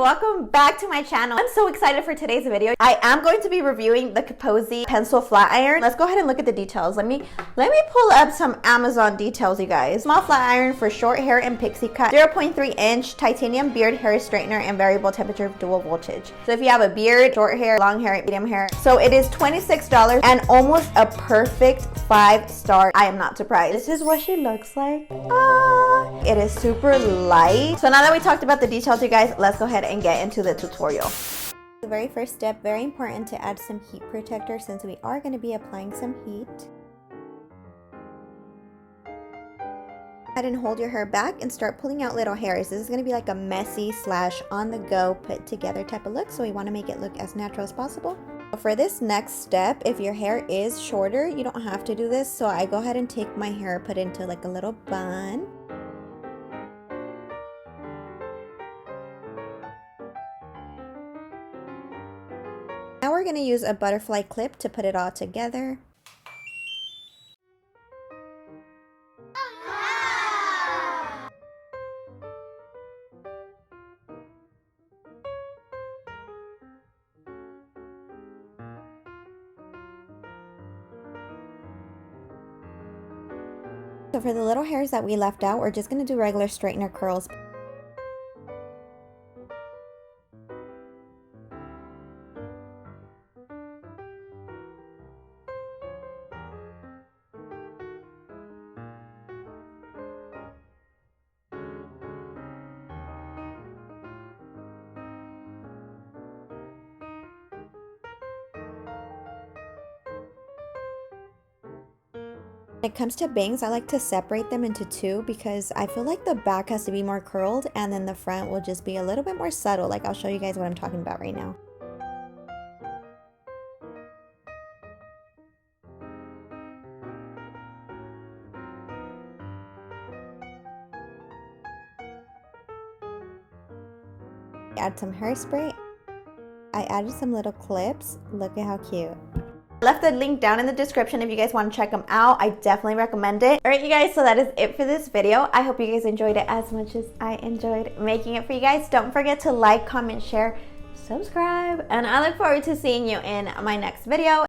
welcome back to my channel. I'm so excited for today's video. I am going to be reviewing the Kipozi pencil flat iron. Let's go ahead and look at the details. Let me pull up some Amazon details, you guys. Small flat iron for short hair and pixie cut, 0.3 inch titanium beard hair straightener and variable temperature dual voltage. So if you have a beard, short hair, long hair, medium hair. So it is $26 and almost a perfect 5-star. I am not surprised. This is what she looks like. It is super light. So now that we talked about the details, you guys, let's go ahead and get into the tutorial. The very first step, very important to add some heat protector since we are going to be applying some heat. Go ahead and hold your hair back and start pulling out little hairs. This is going to be like a messy / on the go put together type of look, so we want to make it look as natural as possible. For this next step, if your hair is shorter, you don't have to do this, so I go ahead and take my hair, put it into like a little bun. Now we're going to use a butterfly clip to put it all together. So for the little hairs that we left out, we're just going to do regular straightener curls. When it comes to bangs, I like to separate them into two because I feel like the back has to be more curled and then the front will just be a little bit more subtle. Like I'll show you guys what I'm talking about right now. Add some hairspray. I added some little clips. Look at how cute. Left the link down in the description if you guys want to check them out. I definitely recommend it. Alright you guys, so that is it for this video. I hope you guys enjoyed it as much as I enjoyed making it for you guys. Don't forget to like, comment, share, subscribe, and I look forward to seeing you in my next video.